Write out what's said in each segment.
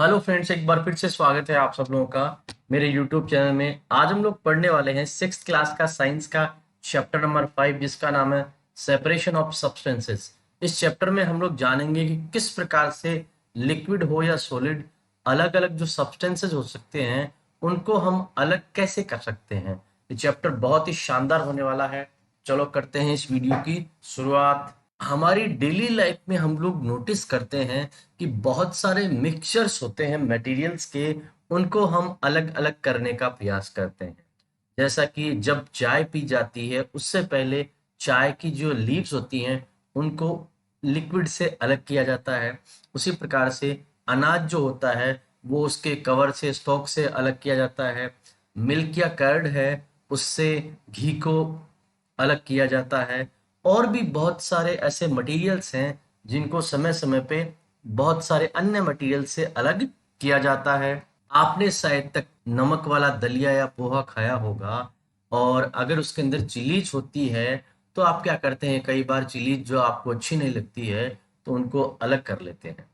Hello friends, एक बार फिर से स्वागत है आप सब लोगों का मेरे यूट्यूब चैनल में। आज हम लोग पढ़ने वाले हैं सिक्स क्लास का साइंस का चैप्टर नंबर 5, जिसका नाम है सेपरेशन ऑफ सब्सटेंसेस। इस चैप्टर में हम लोग जानेंगे कि किस प्रकार से लिक्विड हो या सॉलिड, अलग अलग जो सब्सटेंसेस हो सकते हैं उनको हम अलग कैसे कर सकते हैं। ये चैप्टर बहुत ही शानदार होने वाला है। चलो करते हैं इस वीडियो की शुरुआत। हमारी डेली लाइफ में हम लोग नोटिस करते हैं कि बहुत सारे मिक्सचर्स होते हैं मटेरियल्स के, उनको हम अलग अलग करने का प्रयास करते हैं। जैसा कि जब चाय पी जाती है उससे पहले चाय की जो लीव्स होती हैं उनको लिक्विड से अलग किया जाता है। उसी प्रकार से अनाज जो होता है वो उसके कवर से, स्टॉक से अलग किया जाता है। मिल्क या कर्ड है, उससे घी को अलग किया जाता है। और भी बहुत सारे ऐसे मटेरियल्स हैं जिनको समय समय पे बहुत सारे अन्य मटेरियल से अलग किया जाता है। आपने शायद तक नमक वाला दलिया या पोहा खाया होगा, और अगर उसके अंदर चिलीज होती है तो आप क्या करते हैं, कई बार चिलीज जो आपको अच्छी नहीं लगती है तो उनको अलग कर लेते हैं।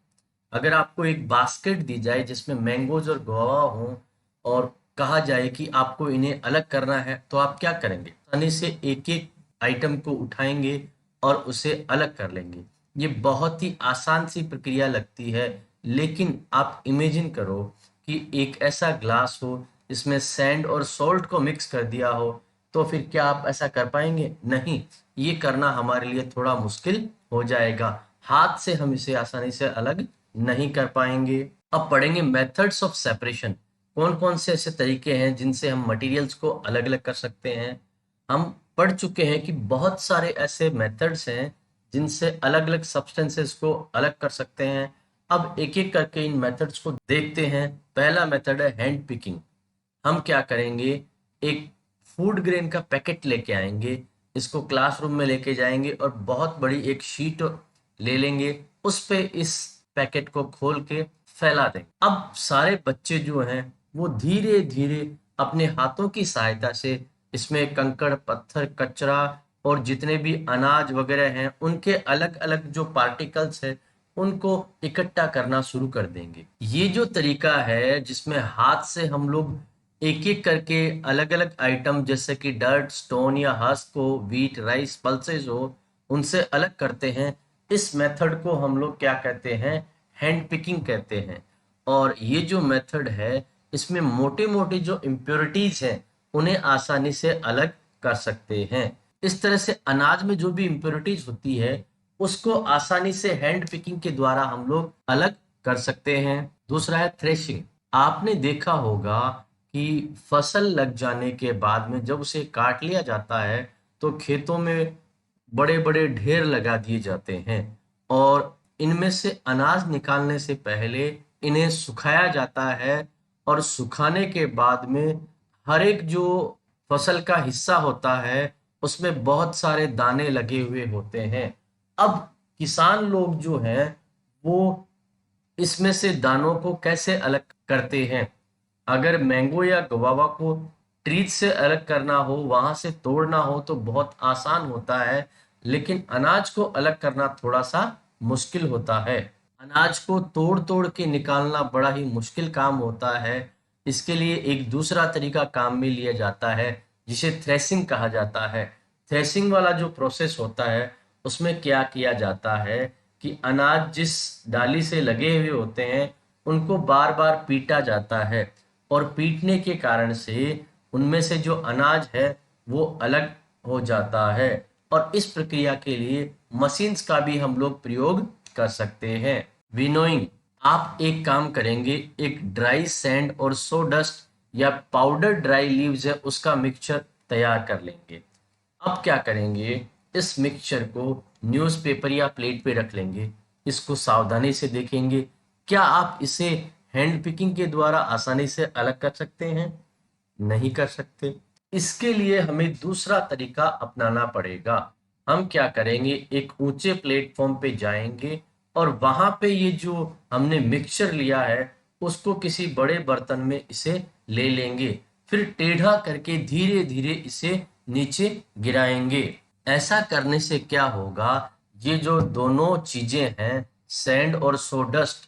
अगर आपको एक बास्केट दी जाए जिसमें मैंगोज और गुआवा हों और कहा जाए कि आपको इन्हें अलग करना है, तो आप क्या करेंगे? आसानी से एक एक आइटम को उठाएंगे और उसे अलग कर लेंगे। ये बहुत ही आसान सी प्रक्रिया लगती है, लेकिन आप इमेजिन करो कि एक ऐसा ग्लास हो जिसमें सैंड और सॉल्ट को मिक्स कर दिया हो, तो फिर क्या आप ऐसा कर पाएंगे? नहीं, ये करना हमारे लिए थोड़ा मुश्किल हो जाएगा। हाथ से हम इसे आसानी से अलग नहीं कर पाएंगे। अब पढ़ेंगे मेथड्स ऑफ सेपरेशन। कौन कौन से ऐसे तरीके हैं जिनसे हम मटेरियल्स को अलग अलग कर सकते हैं। हम पढ़ चुके हैं कि बहुत सारे ऐसे मेथड्स हैं जिनसे अलग अलग सब्सटेंसेस को अलग कर सकते हैं। अब एक एक करके इन मेथड्स को देखते हैं। पहला मेथड है हैंड पिकिंग। हम क्या करेंगे, एक फूड ग्रेन का पैकेट लेके आएंगे, इसको क्लासरूम में लेके जाएंगे और बहुत बड़ी एक शीट ले लेंगे, उस पे इस पैकेट को खोल के फैला देंगे। अब सारे बच्चे जो हैं वो धीरे धीरे अपने हाथों की सहायता से इसमें कंकड़, पत्थर, कचरा और जितने भी अनाज वगैरह हैं उनके अलग अलग जो पार्टिकल्स है उनको इकट्ठा करना शुरू कर देंगे। ये जो तरीका है जिसमें हाथ से हम लोग एक एक करके अलग अलग आइटम जैसे कि डर्ट, स्टोन या हस्क को, व्हीट, राइस, पल्सेस हो, उनसे अलग करते हैं। इस मेथड को हम लोग क्या कहते हैं? हैंड पिकिंग कहते हैं। और ये जो मेथड है इसमें मोटे मोटे जो इम्प्योरिटीज हैं उन्हें आसानी से अलग कर सकते हैं। इस तरह से अनाज में जो भी इम्प्योरिटीज होती है उसको आसानी से हैंड पिकिंग के द्वारा हम लोग अलग कर सकते हैं। दूसरा है थ्रेशिंग। आपने देखा होगा कि फसल लग जाने के बाद में जब उसे काट लिया जाता है तो खेतों में बड़े बड़े ढेर लगा दिए जाते हैं, और इनमें से अनाज निकालने से पहले इन्हें सुखाया जाता है। और सुखाने के बाद में हर एक जो फसल का हिस्सा होता है उसमें बहुत सारे दाने लगे हुए होते हैं। अब किसान लोग जो हैं वो इसमें से दानों को कैसे अलग करते हैं? अगर मैंगो या गुआवा को ट्रीज से अलग करना हो, वहां से तोड़ना हो तो बहुत आसान होता है, लेकिन अनाज को अलग करना थोड़ा सा मुश्किल होता है। अनाज को तोड़ तोड़ के निकालना बड़ा ही मुश्किल काम होता है। इसके लिए एक दूसरा तरीका काम में लिया जाता है जिसे थ्रेसिंग कहा जाता है। थ्रेसिंग वाला जो प्रोसेस होता है उसमें क्या किया जाता है कि अनाज जिस डाली से लगे हुए होते हैं उनको बार बार पीटा जाता है, और पीटने के कारण से उनमें से जो अनाज है वो अलग हो जाता है। और इस प्रक्रिया के लिए मशीन्स का भी हम लोग प्रयोग कर सकते हैं। विनोइंग। आप एक काम करेंगे, एक ड्राई सैंड और सो डस्ट या पाउडर ड्राई लीव्स है उसका मिक्सचर तैयार कर लेंगे। अब क्या करेंगे, इस मिक्सचर को न्यूज़पेपर या प्लेट पे रख लेंगे, इसको सावधानी से देखेंगे। क्या आप इसे हैंड पिकिंग के द्वारा आसानी से अलग कर सकते हैं? नहीं कर सकते। इसके लिए हमें दूसरा तरीका अपनाना पड़ेगा। हम क्या करेंगे, एक ऊंचे प्लेटफॉर्म पे जाएंगे और वहां पे ये जो हमने मिक्सचर लिया है उसको किसी बड़े बर्तन में इसे ले लेंगे, फिर टेढ़ा करके धीरे धीरे इसे नीचे गिराएंगे। ऐसा करने से क्या होगा, ये जो दोनों चीजें हैं, सैंड और सोडस्ट,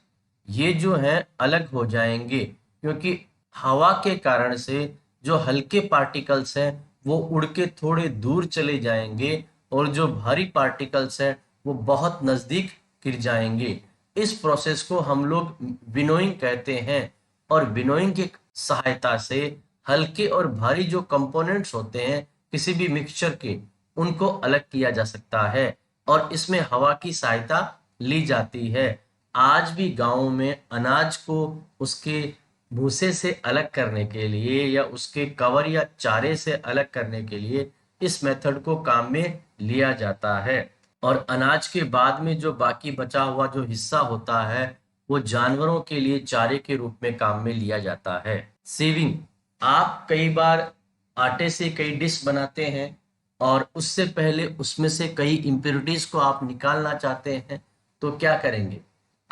ये जो है अलग हो जाएंगे, क्योंकि हवा के कारण से जो हल्के पार्टिकल्स हैं वो उड़ के थोड़े दूर चले जाएंगे और जो भारी पार्टिकल्स हैं वो बहुत नजदीक गिर जाएंगे। इस प्रोसेस को हम लोग विनोइंग कहते हैं। और विनोइंग की सहायता से हल्के और भारी जो कंपोनेंट्स होते हैं किसी भी मिक्सचर के, उनको अलग किया जा सकता है और इसमें हवा की सहायता ली जाती है। आज भी गाँव में अनाज को उसके भूसे से अलग करने के लिए या उसके कवर या चारे से अलग करने के लिए इस मेथड को काम में लिया जाता है। और अनाज के बाद में जो बाकी बचा हुआ जो हिस्सा होता है वो जानवरों के लिए चारे के रूप में काम में लिया जाता है। सेविंग, आप कई बार आटे से कई डिश बनाते हैं और उससे पहले उसमें से कई इम्प्योरिटीज को आप निकालना चाहते हैं, तो क्या करेंगे?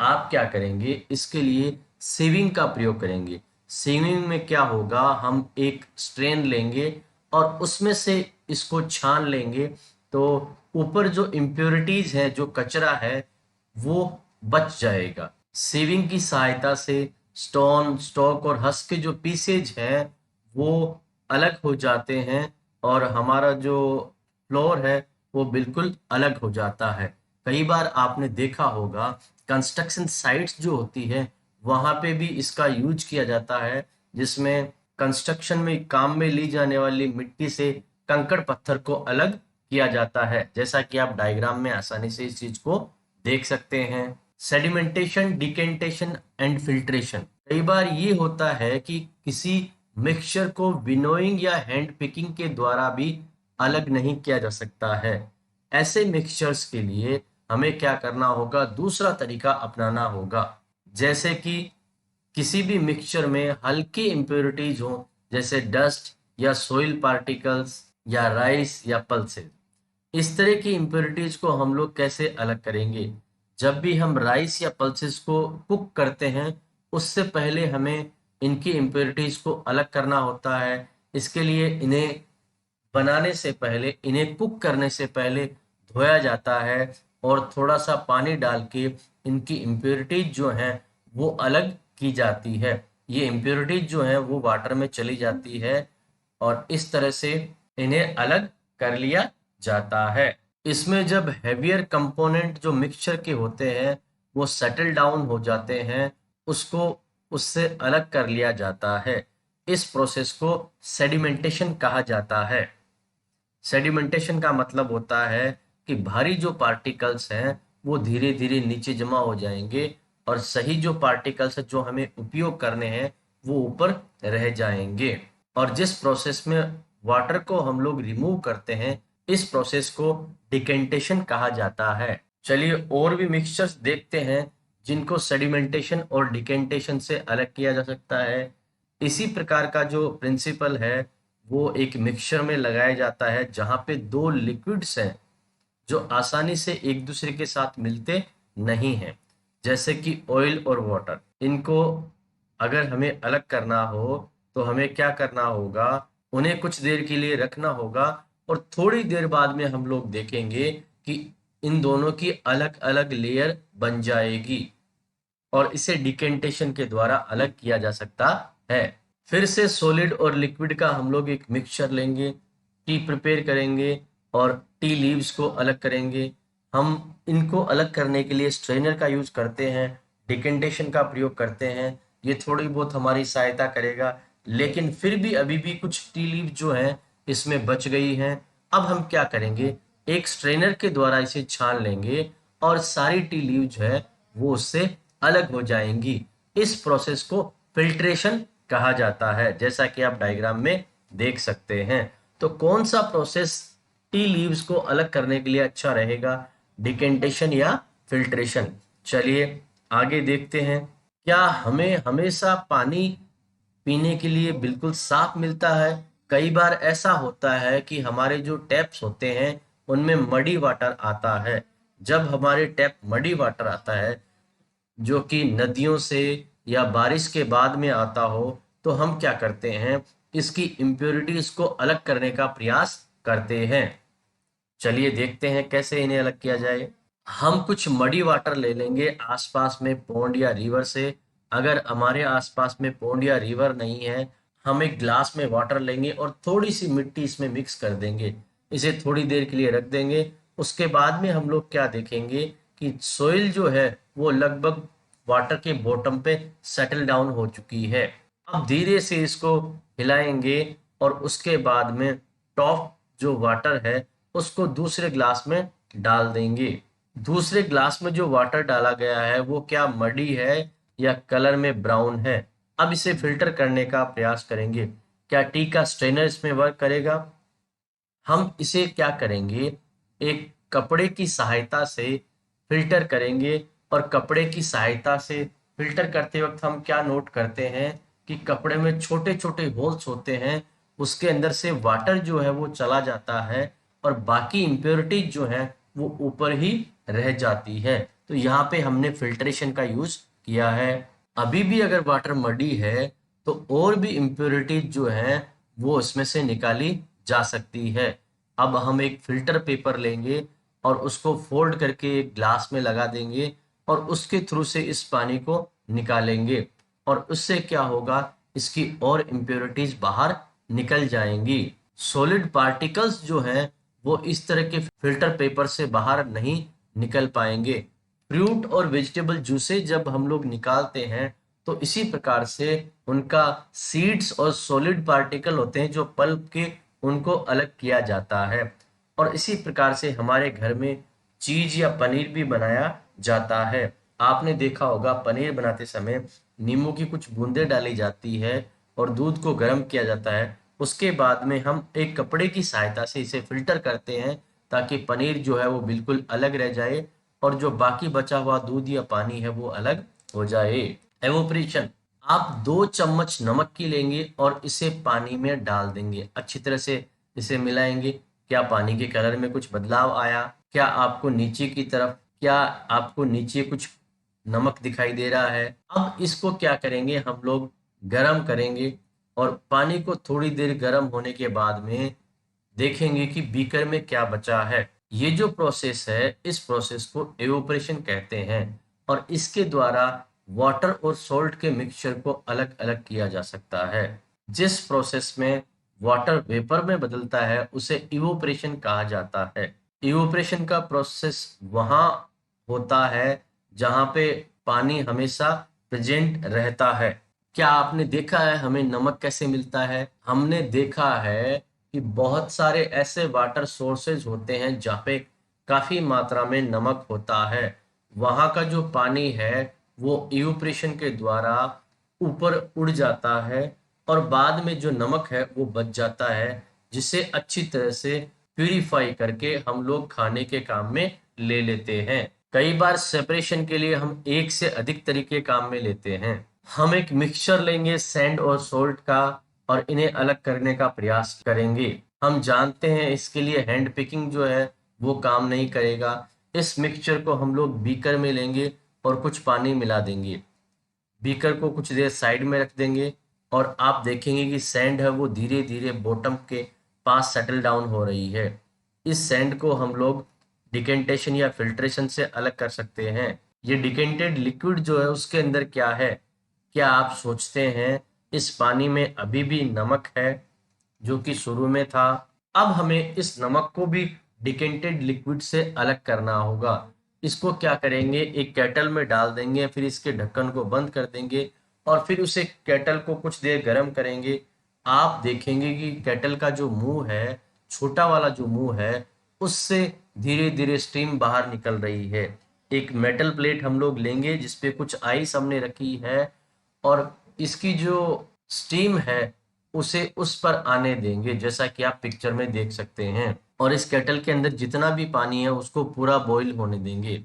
आप क्या करेंगे? इसके लिए सेविंग का प्रयोग करेंगे। सेविंग में क्या होगा, हम एक स्ट्रेन लेंगे और उसमें से इसको छान लेंगे, तो ऊपर जो इम्प्योरिटीज है, जो कचरा है, वो बच जाएगा। सेविंग की सहायता से स्टोन, स्टॉक और हस्क के जो पीसेज हैं वो अलग हो जाते हैं और हमारा जो फ्लोर है वो बिल्कुल अलग हो जाता है। कई बार आपने देखा होगा कंस्ट्रक्शन साइट्स जो होती है वहां पे भी इसका यूज किया जाता है, जिसमें कंस्ट्रक्शन में काम में ली जाने वाली मिट्टी से कंकड़ पत्थर को अलग किया जाता है, जैसा कि आप डायग्राम में आसानी से इस चीज को देख सकते हैं। Sedimentation, decantation and filtration. कई बार ये होता है कि किसी मिक्सचर को विनोइंग या हैंड पिकिंग के द्वारा भी अलग नहीं किया जा सकता है। ऐसे मिक्सचर्स के लिए हमें क्या करना होगा, दूसरा तरीका अपनाना होगा। जैसे कि किसी भी मिक्सचर में हल्की इम्प्योरिटीज हो, जैसे डस्ट या सोइल पार्टिकल्स या राइस या पल्सेस। इस तरह की इम्प्योरिटीज को हम लोग कैसे अलग करेंगे? जब भी हम राइस या पल्सेस को कुक करते हैं उससे पहले हमें इनकी इम्प्योरिटीज को अलग करना होता है। इसके लिए इन्हें बनाने से पहले, इन्हें कुक करने से पहले धोया जाता है और थोड़ा सा पानी डाल के इनकी इम्प्योरिटीज जो हैं वो अलग की जाती है। ये इम्प्योरिटीज जो हैं वो वाटर में चली जाती है और इस तरह से इन्हें अलग कर लिया जाता है। इसमें जब हेवियर कंपोनेंट जो मिक्सचर के होते हैं वो सेटल डाउन हो जाते हैं, उसको उससे अलग कर लिया जाता है। इस प्रोसेस को सेडिमेंटेशन कहा जाता है। सेडिमेंटेशन का मतलब होता है कि भारी जो पार्टिकल्स हैं वो धीरे धीरे नीचे जमा हो जाएंगे और सही जो पार्टिकल्स हैं जो हमें उपयोग करने हैं वो ऊपर रह जाएंगे। और जिस प्रोसेस में वाटर को हम लोग रिमूव करते हैं इस प्रोसेस को डिकेंटेशन कहा जाता है। चलिए और भी मिक्सचर्स देखते हैं जिनको सेडिमेंटेशन और डिकेंटेशन से अलग किया जा सकता है। इसी प्रकार का जो प्रिंसिपल है वो एक मिक्सचर में लगाया जाता है जहां पे दो लिक्विड्स हैं जो आसानी से एक दूसरे के साथ मिलते नहीं हैं, जैसे कि ऑयल और वाटर। इनको अगर हमें अलग करना हो तो हमें क्या करना होगा, उन्हें कुछ देर के लिए रखना होगा और थोड़ी देर बाद में हम लोग देखेंगे कि इन दोनों की अलग अलग लेयर बन जाएगी और इसे डिकेंटेशन के द्वारा अलग किया जा सकता है। फिर से सॉलिड और लिक्विड का हम लोग एक मिक्सचर लेंगे, टी प्रिपेयर करेंगे और टी लीव्स को अलग करेंगे। हम इनको अलग करने के लिए स्ट्रेनर का यूज करते हैं, डिकेंटेशन का प्रयोग करते हैं। ये थोड़ी बहुत हमारी सहायता करेगा, लेकिन फिर भी अभी भी कुछ टी लीव जो हैं इसमें बच गई हैं। अब हम क्या करेंगे, एक स्ट्रेनर के द्वारा इसे छान लेंगे और सारी टी लीव जो है वो उससे अलग हो जाएंगी। इस प्रोसेस को फिल्ट्रेशन कहा जाता है, जैसा कि आप डायग्राम में देख सकते हैं। तो कौन सा प्रोसेस टी लीव्स को अलग करने के लिए अच्छा रहेगा, डिकेंटेशन या फिल्ट्रेशन? चलिए आगे देखते हैं। क्या हमें हमेशा पानी पीने के लिए बिल्कुल साफ मिलता है? कई बार ऐसा होता है कि हमारे जो टैप्स होते हैं उनमें मडी वाटर आता है। जब हमारे टैप मडी वाटर आता है जो कि नदियों से या बारिश के बाद में आता हो, तो हम क्या करते हैं, इसकी इम्प्योरिटीज को अलग करने का प्रयास करते हैं। चलिए देखते हैं कैसे इन्हें अलग किया जाए। हम कुछ मडी वाटर ले लेंगे आसपास में पॉन्ड या रिवर से। अगर हमारे आसपास में पॉन्ड या रिवर नहीं है, हम एक ग्लास में वाटर लेंगे और थोड़ी सी मिट्टी इसमें मिक्स कर देंगे। इसे थोड़ी देर के लिए रख देंगे। उसके बाद में हम लोग क्या देखेंगे कि सोइल जो है वो लगभग वाटर के बॉटम पे सेटल डाउन हो चुकी है। अब धीरे से इसको हिलाएंगे और उसके बाद में टॉप जो वाटर है उसको दूसरे ग्लास में डाल देंगे। दूसरे ग्लास में जो वाटर डाला गया है वो क्या मडी है या कलर में ब्राउन है। अब इसे फिल्टर करने का प्रयास करेंगे। क्या टी का स्ट्रेनर इसमें वर्क करेगा? हम इसे क्या करेंगे, एक कपड़े की सहायता से फिल्टर करेंगे। और कपड़े की सहायता से फिल्टर करते वक्त हम क्या नोट करते हैं कि कपड़े में छोटे छोटे होल्स होते हैं, उसके अंदर से वाटर जो है वो चला जाता है और बाकी इम्प्योरिटीज जो है वो ऊपर ही रह जाती है। तो यहाँ पे हमने फिल्ट्रेशन का यूज किया है। अभी भी अगर वाटर मडी है तो और भी इम्प्योरिटीज जो है वो इसमें से निकाली जा सकती है। अब हम एक फिल्टर पेपर लेंगे और उसको फोल्ड करके एक ग्लास में लगा देंगे और उसके थ्रू से इस पानी को निकालेंगे। और उससे क्या होगा, इसकी और इम्प्योरिटीज बाहर निकल जाएंगी। सॉलिड पार्टिकल्स जो हैं वो इस तरह के फिल्टर पेपर से बाहर नहीं निकल पाएंगे। फ्रूट और वेजिटेबल जूसेस जब हम लोग निकालते हैं तो इसी प्रकार से उनका सीड्स और सॉलिड पार्टिकल होते हैं जो पल्प के, उनको अलग किया जाता है। और इसी प्रकार से हमारे घर में चीज या पनीर भी बनाया जाता है। आपने देखा होगा पनीर बनाते समय नींबू की कुछ बूंदें डाली जाती है और दूध को गर्म किया जाता है। उसके बाद में हम एक कपड़े की सहायता से इसे फिल्टर करते हैं ताकि पनीर जो है वो बिल्कुल अलग रह जाए और जो बाकी बचा हुआ दूध या पानी है वो अलग हो जाए। एवोपरेशन, आप 2 चम्मच नमक की लेंगे और इसे पानी में डाल देंगे। अच्छी तरह से इसे मिलाएंगे। क्या पानी के कलर में कुछ बदलाव आया? क्या आपको नीचे कुछ नमक दिखाई दे रहा है? अब इसको क्या करेंगे, हम लोग गरम करेंगे और पानी को थोड़ी देर गरम होने के बाद में देखेंगे कि बीकर में क्या बचा है। ये जो प्रोसेस है इस प्रोसेस को एवोपरेशन कहते हैं और इसके द्वारा वाटर और सॉल्ट के मिक्सचर को अलग अलग किया जा सकता है। जिस प्रोसेस में वाटर वेपर में बदलता है उसे इवोपरेशन कहा जाता है। इवोपरेशन का प्रोसेस वहां होता है जहां पे पानी हमेशा प्रेजेंट रहता है। क्या आपने देखा है हमें नमक कैसे मिलता है? हमने देखा है कि बहुत सारे ऐसे वाटर सोर्सेज होते हैं जहाँ पे काफी मात्रा में नमक होता है। वहां का जो पानी है वो इवोपरेशन के द्वारा ऊपर उड़ जाता है और बाद में जो नमक है वो बच जाता है, जिसे अच्छी तरह से प्यूरिफाई करके हम लोग खाने के काम में ले लेते हैं। कई बार सेपरेशन के लिए हम एक से अधिक तरीके काम में लेते हैं। हम एक मिक्सचर लेंगे सैंड और सोल्ट का और इन्हें अलग करने का प्रयास करेंगे। हम जानते हैं इसके लिए हैंड पिकिंग जो है वो काम नहीं करेगा। इस मिक्सचर को हम लोग बीकर में लेंगे और कुछ पानी मिला देंगे। बीकर को कुछ देर साइड में रख देंगे और आप देखेंगे कि सैंड है वो धीरे धीरे बॉटम के पास सेटल डाउन हो रही है। इस सैंड को हम लोग डिकेंटेशन या फिल्ट्रेशन से अलग कर सकते हैं। ये डिकेंटेड लिक्विड जो है उसके अंदर क्या है? क्या आप सोचते हैं इस पानी में अभी भी नमक है जो कि शुरू में था? अब हमें इस नमक को भी डिकेंटेड लिक्विड से अलग करना होगा। इसको क्या करेंगे, एक केटल में डाल देंगे, फिर इसके ढक्कन को बंद कर देंगे और फिर उसे केटल को कुछ देर गर्म करेंगे। आप देखेंगे कि केटल का जो मुंह है, छोटा वाला जो मुंह है, उससे धीरे धीरे स्टीम बाहर निकल रही है। एक मेटल प्लेट हम लोग लेंगे जिसपे कुछ आइस हमने रखी है और इसकी जो स्टीम है उसे उस पर आने देंगे, जैसा कि आप पिक्चर में देख सकते हैं। और इस केटल के अंदर जितना भी पानी है उसको पूरा बॉईल होने देंगे।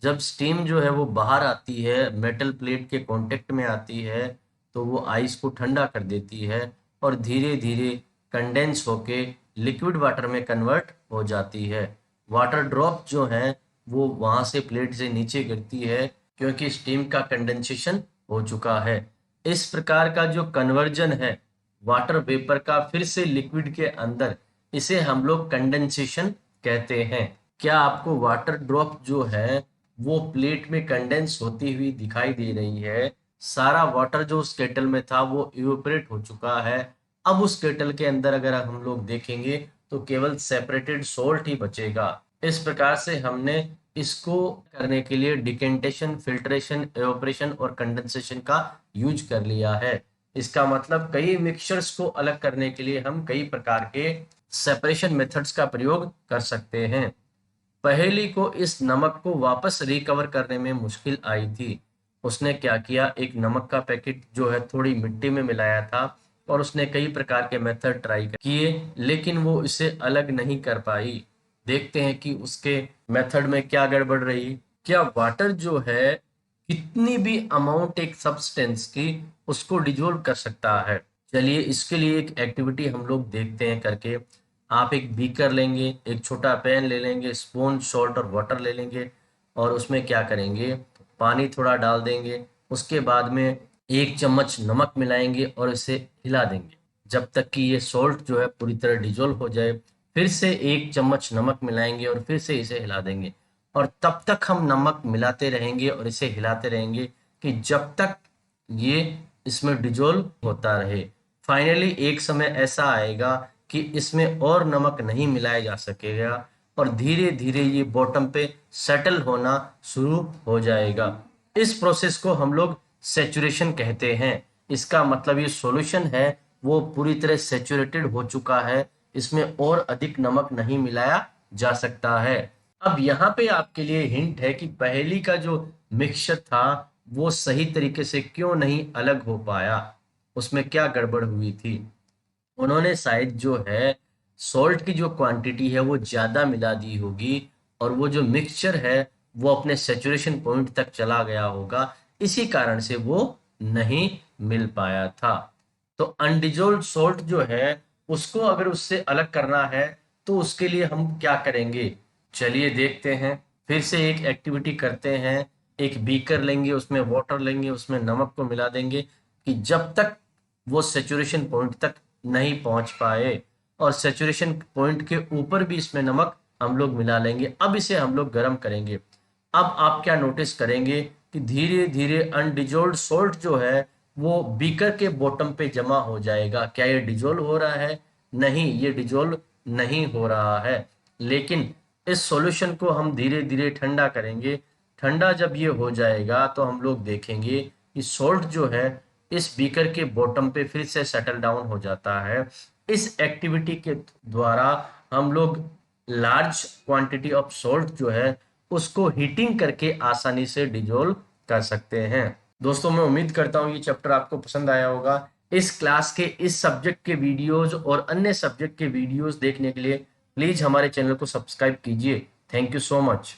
जब स्टीम जो है वो बाहर आती है, मेटल प्लेट के कांटेक्ट में आती है, तो वो आइस को ठंडा कर देती है और धीरे धीरे कंडेंस होके लिक्विड वाटर में कन्वर्ट हो जाती है। वाटर ड्रॉप जो है वो वहां से प्लेट से नीचे गिरती है क्योंकि स्टीम का कंडेंसेशन हो चुका है। इस प्रकार का जो कन्वर्जन है वाटर वेपर का फिर से लिक्विड के अंदर, इसे हम लोग कंडेंसेशन कहते हैं। क्या आपको वाटर ड्रॉप जो है वो प्लेट में कंडेंस होती हुई दिखाई दे रही है? सारा वाटर जो उस केटल में था वो इवेपोरेट हो चुका है। अब उस केटल के अंदर अगर हम लोग देखेंगे तो केवल सेपरेटेड सोल्ट ही बचेगा। इस प्रकार से हमने इसको करने के लिए डिकेंटेशन, फिल्ट्रेशन, एवापोरेशन और कंडेंसेशन का यूज कर लिया है। इसका मतलब कई मिक्सचर्स को अलग करने के लिए हम कई प्रकार के सेपरेशन मेथड्स का प्रयोग कर सकते हैं। पहेली को इस नमक को वापस रिकवर करने में मुश्किल आई थी। उसने क्या किया, एक नमक का पैकेट जो है थोड़ी मिट्टी में मिलाया था और उसने कई प्रकार के मेथड ट्राई किए, लेकिन वो इसे अलग नहीं कर पाई। देखते हैं कि उसके मेथड में क्या गड़बड़ रही। क्या वाटर जो है कितनी भी अमाउंट एक सब्सटेंस की उसको डिजोल्व कर सकता है? चलिए इसके लिए एक एक्टिविटी हम लोग देखते हैं करके। आप एक बीकर लेंगे, एक छोटा पैन ले लेंगे, स्पून, सॉल्ट और वाटर ले लेंगे और उसमें क्या करेंगे, पानी थोड़ा डाल देंगे। उसके बाद में 1 चम्मच नमक मिलाएंगे और इसे हिला देंगे जब तक कि ये सॉल्ट जो है पूरी तरह डिजोल्व हो जाए। फिर से 1 चम्मच नमक मिलाएंगे और फिर से इसे हिला देंगे और तब तक हम नमक मिलाते रहेंगे और इसे हिलाते रहेंगे कि जब तक ये इसमें डिजोल्व होता रहे। फाइनली एक समय ऐसा आएगा कि इसमें और नमक नहीं मिलाया जा सकेगा और धीरे धीरे ये बॉटम पे सेटल होना शुरू हो जाएगा। इस प्रोसेस को हम लोग सेचुरेशन कहते हैं। इसका मतलब ये सॉल्यूशन है वो पूरी तरह सेचुरेटेड हो चुका है, इसमें और अधिक नमक नहीं मिलाया जा सकता है। अब यहाँ पे आपके लिए हिंट है कि पहेली का जो मिक्सचर था वो सही तरीके से क्यों नहीं अलग हो पाया, उसमें क्या गड़बड़ हुई थी। उन्होंने शायद जो है सॉल्ट की जो क्वांटिटी है वो ज़्यादा मिला दी होगी और वो जो मिक्सचर है वो अपने सेचुरेशन पॉइंट तक चला गया होगा, इसी कारण से वो नहीं मिल पाया था। तो अनडिजोल्व्ड सॉल्ट जो है उसको अगर उससे अलग करना है तो उसके लिए हम क्या करेंगे, चलिए देखते हैं। फिर से एक एक्टिविटी करते हैं। एक बीकर लेंगे, उसमें वाटर लेंगे, उसमें नमक को मिला देंगे कि जब तक वो सेचुरेशन पॉइंट तक नहीं पहुंच पाए और सेचुरेशन पॉइंट के ऊपर भी इसमें नमक हम लोग मिला लेंगे। अब इसे हम लोग गर्म करेंगे। अब आप क्या नोटिस करेंगे कि धीरे धीरे अनडिजोल्व्ड सॉल्ट जो है वो बीकर के बॉटम पे जमा हो जाएगा। क्या ये डिजोल्व हो रहा है? नहीं, ये डिजोल्व नहीं हो रहा है। लेकिन इस सॉल्यूशन को हम धीरे धीरे ठंडा करेंगे। ठंडा जब ये हो जाएगा तो हम लोग देखेंगे कि सॉल्ट जो है इस बीकर के बॉटम पे फिर से सेटल डाउन हो जाता है। इस एक्टिविटी के द्वारा हम लोग लार्ज क्वांटिटी ऑफ सॉल्ट जो है उसको हीटिंग करके आसानी से डिजोल्व कर सकते हैं। दोस्तों मैं उम्मीद करता हूँ ये चैप्टर आपको पसंद आया होगा। इस क्लास के इस सब्जेक्ट के वीडियोज और अन्य सब्जेक्ट के वीडियोज देखने के लिए प्लीज हमारे चैनल को सब्सक्राइब कीजिए। Thank you so much.